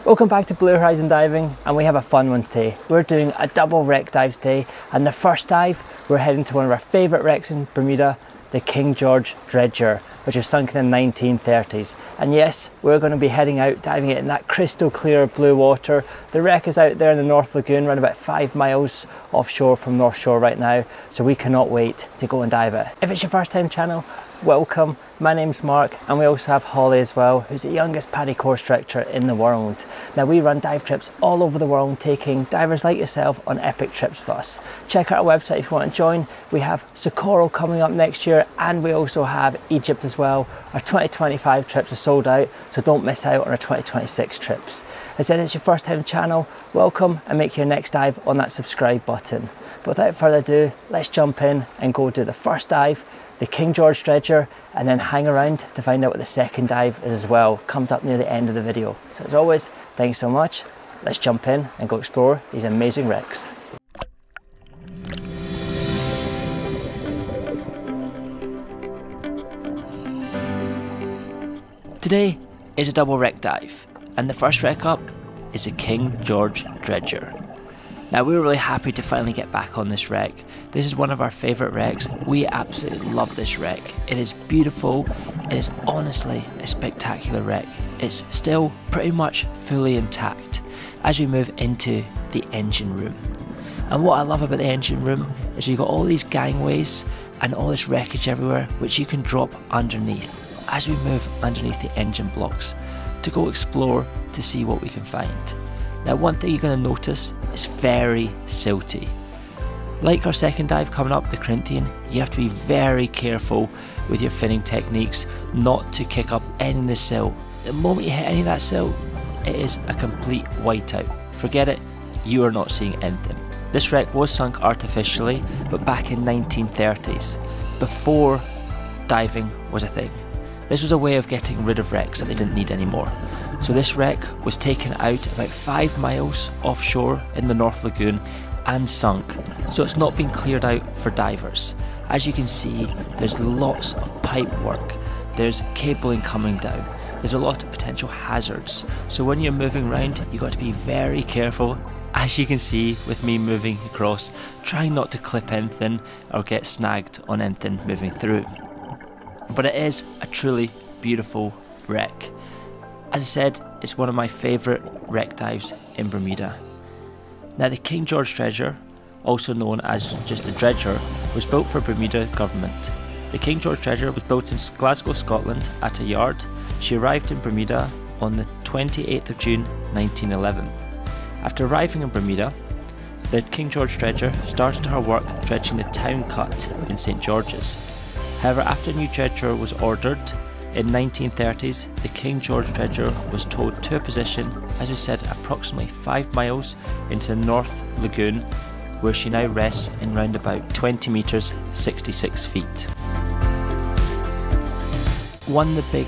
Welcome back to Blue Horizon Diving, and we have a fun one today. We're doing a double wreck dive today, and the first dive we're heading to one of our favourite wrecks in Bermuda, the King George Dredger, which was sunk in the 1930s. And yes, we're going to be heading out, diving it in that crystal clear blue water. The wreck is out there in the North Lagoon, around about 5 miles offshore from North Shore right now, so we cannot wait to go and dive it. If it's your first time channel, welcome. My name's Mark, and we also have Holly as well, who's the youngest PADI course director in the world. Now, we run dive trips all over the world, taking divers like yourself on epic trips with us. Check out our website if you want to join. We have Socorro coming up next year, and we also have Egypt as well. Our 2025 trips are sold out, so don't miss out on our 2026 trips. As I said, it's your first time channel, welcome, and make your next dive on that subscribe button. But without further ado, let's jump in and go do the first dive, the King George Dredger, and then hang around to find out what the second dive is as well. Comes up near the end of the video. So as always, thanks so much. Let's jump in and go explore these amazing wrecks. Today is a double wreck dive, and the first wreck up is the King George Dredger. Now, we're really happy to finally get back on this wreck. This is one of our favourite wrecks. We absolutely love this wreck. It is beautiful. It is honestly a spectacular wreck. It's still pretty much fully intact as we move into the engine room. And what I love about the engine room is you've got all these gangways and all this wreckage everywhere, which you can drop underneath as we move underneath the engine blocks to go explore to see what we can find. Now, one thing you're going to notice is very silty. Like our second dive coming up, the Corinthian, you have to be very careful with your finning techniques not to kick up any of the sill. The moment you hit any of that sill, it is a complete whiteout. Forget it, you are not seeing anything. This wreck was sunk artificially, but back in 1930s, before diving was a thing. This was a way of getting rid of wrecks that they didn't need anymore. So this wreck was taken out about 5 miles offshore in the North Lagoon and sunk. So it's not been cleared out for divers. As you can see, there's lots of pipe work. There's cabling coming down. There's a lot of potential hazards. So when you're moving around, you've got to be very careful. As you can see with me moving across, trying not to clip anything or get snagged on anything moving through. But it is a truly beautiful wreck. As I said, it's one of my favourite wreck dives in Bermuda. Now, the King George Dredger, also known as just the Dredger, was built for Bermuda government. The King George Dredger was built in Glasgow, Scotland at a yard. She arrived in Bermuda on the 28th of June 1911. After arriving in Bermuda, the King George Dredger started her work dredging the town cut in St George's. However, after a new dredger was ordered in 1930s, the King George Dredger was towed to a position, as we said, approximately 5 miles into the North Lagoon, where she now rests in round about 20 metres, 66 feet. One of the big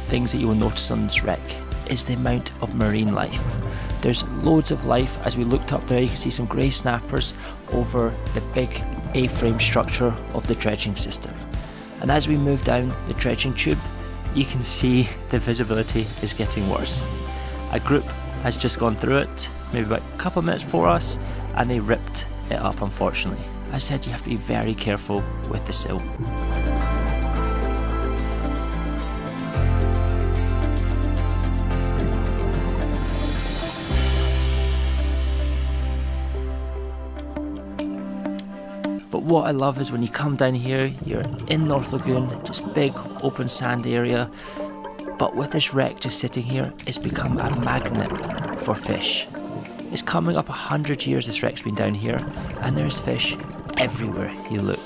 things that you will notice on this wreck is the amount of marine life. There's loads of life. As we looked up there, you can see some grey snappers over the big A-frame structure of the dredging system. And as we move down the dredging tube, you can see the visibility is getting worse. A group has just gone through it, maybe about a couple of minutes before us, and they ripped it up, unfortunately. As I said, you have to be very careful with the sill. But what I love is when you come down here, you're in North Lagoon, just big open sand area. But with this wreck just sitting here, it's become a magnet for fish. It's coming up 100 years this wreck's been down here, and there's fish everywhere you look.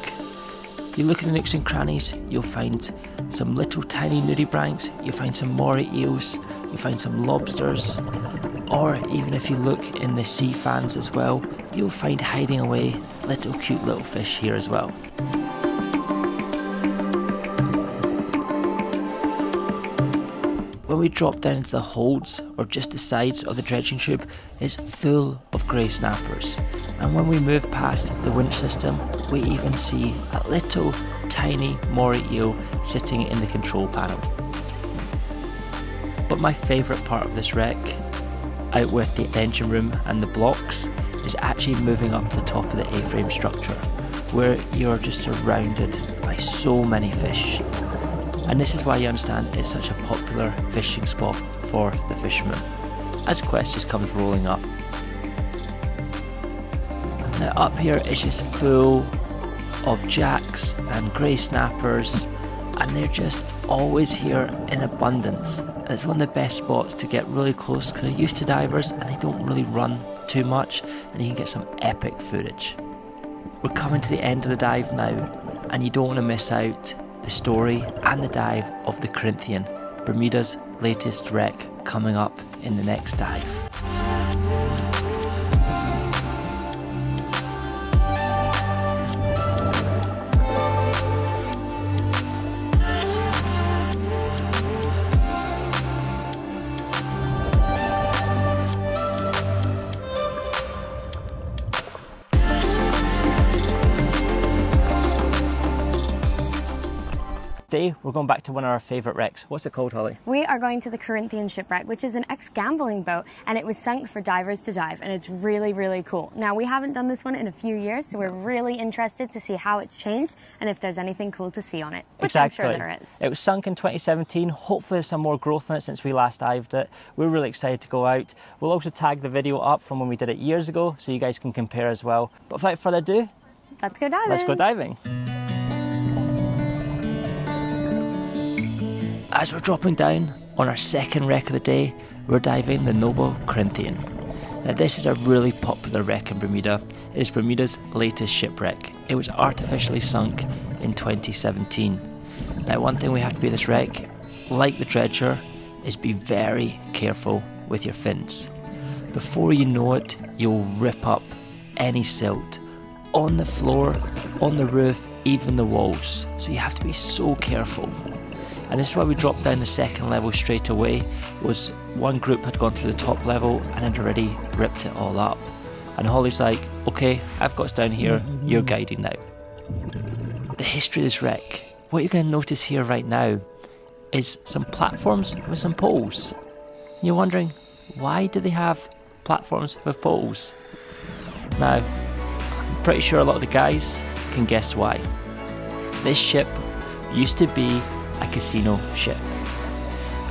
You look in the nooks and crannies, you'll find some little tiny nudibranchs, you'll find some moray eels, you'll find some lobsters, or even if you look in the sea fans as well, you'll find hiding away little cute little fish here as well. When we drop down into the holds or just the sides of the dredging tube, it's full of grey snappers. And when we move past the winch system, we even see a little tiny moray eel sitting in the control panel. But my favourite part of this wreck out with the engine room and the blocks is actually moving up to the top of the A-frame structure, where you're just surrounded by so many fish. And this is why you understand it's such a popular fishing spot for the fishermen, as Quest just comes rolling up. Now up here is just full of jacks and grey snappers, and they're just always here in abundance. And it's one of the best spots to get really close because they're used to divers and they don't really run too much, and you can get some epic footage. We're coming to the end of the dive now, and you don't want to miss out the story and the dive of the Corinthian, Bermuda's latest wreck, coming up in the next dive. Today we're going back to one of our favourite wrecks. What's it called, Holly? We are going to the Corinthian shipwreck, which is an ex-gambling boat, and it was sunk for divers to dive, and it's really, really cool. Now, we haven't done this one in a few years, so we're really interested to see how it's changed and if there's anything cool to see on it, which exactly. I'm sure there is. It was sunk in 2017. Hopefully there's some more growth in it since we last dived it. We're really excited to go out. We'll also tag the video up from when we did it years ago, so you guys can compare as well. But without further ado, let's go diving. Let's go diving. As we're dropping down on our second wreck of the day, we're diving the Niobe Corinthian. Now this is a really popular wreck in Bermuda. It is Bermuda's latest shipwreck. It was artificially sunk in 2017. Now one thing we have to be at this wreck, like the Dredger, is be very careful with your fins. Before you know it, you'll rip up any silt on the floor, on the roof, even the walls. So you have to be so careful. And this is why we dropped down the second level straight away. Was one group had gone through the top level and had already ripped it all up. And Holly's like, okay, I've got us down here, you're guiding now. The history of this wreck, what you're going to notice here right now is some platforms with some poles. You're wondering, why do they have platforms with poles? Now, I'm pretty sure a lot of the guys can guess why. This ship used to be a casino ship.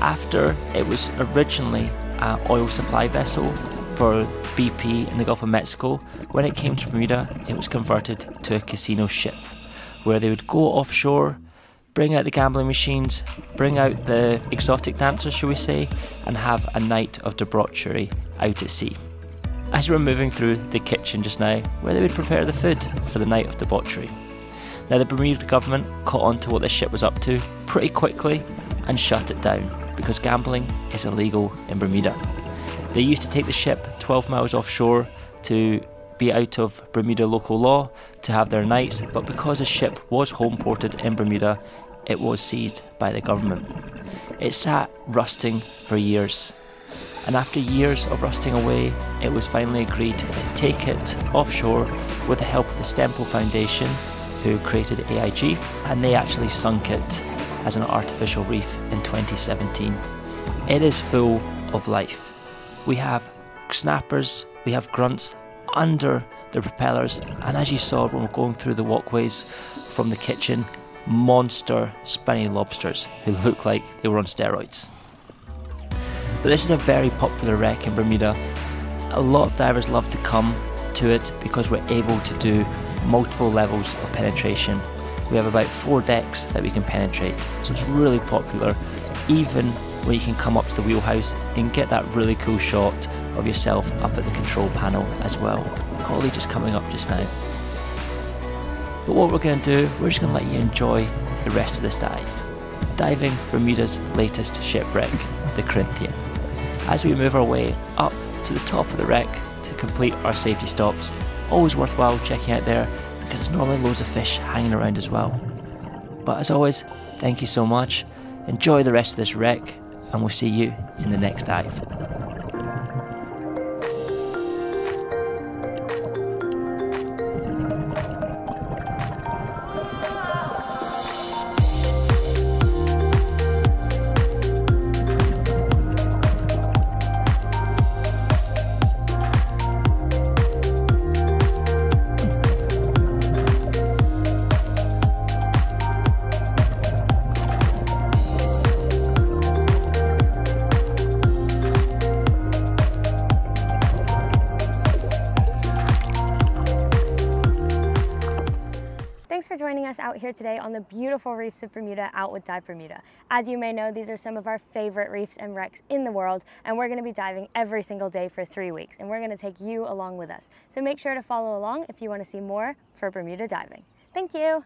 After it was originally an oil supply vessel for BP in the Gulf of Mexico, when it came to Bermuda, it was converted to a casino ship where they would go offshore, bring out the gambling machines, bring out the exotic dancers, shall we say, and have a night of debauchery out at sea. As we're moving through the kitchen just now, where they would prepare the food for the night of debauchery. Now the Bermuda government caught on to what this ship was up to pretty quickly and shut it down because gambling is illegal in Bermuda. They used to take the ship 12 miles offshore to be out of Bermuda local law to have their nights, but because the ship was home ported in Bermuda, it was seized by the government. It sat rusting for years, and after years of rusting away, it was finally agreed to take it offshore with the help of the Stemple Foundation, who created AIG, and they actually sunk it as an artificial reef in 2017. It is full of life. We have snappers, we have grunts under the propellers, and as you saw when we're going through the walkways from the kitchen, monster spiny lobsters who look like they were on steroids. But this is a very popular wreck in Bermuda. A lot of divers love to come to it because we're able to do multiple levels of penetration. We have about 4 decks that we can penetrate, so it's really popular, even where you can come up to the wheelhouse and get that really cool shot of yourself up at the control panel as well, with Holly just coming up just now. But what we're going to do, we're just going to let you enjoy the rest of this dive. Diving Bermuda's latest shipwreck, the Corinthian. As we move our way up to the top of the wreck to complete our safety stops, always worthwhile checking out there because there's normally loads of fish hanging around as well. But as always, thank you so much, enjoy the rest of this wreck, and we'll see you in the next dive. for joining us out here today on the beautiful reefs of Bermuda out with Dive Bermuda. As you may know, these are some of our favorite reefs and wrecks in the world, and we're going to be diving every single day for 3 weeks, and we're going to take you along with us. So make sure to follow along if you want to see more for Bermuda diving. Thank you!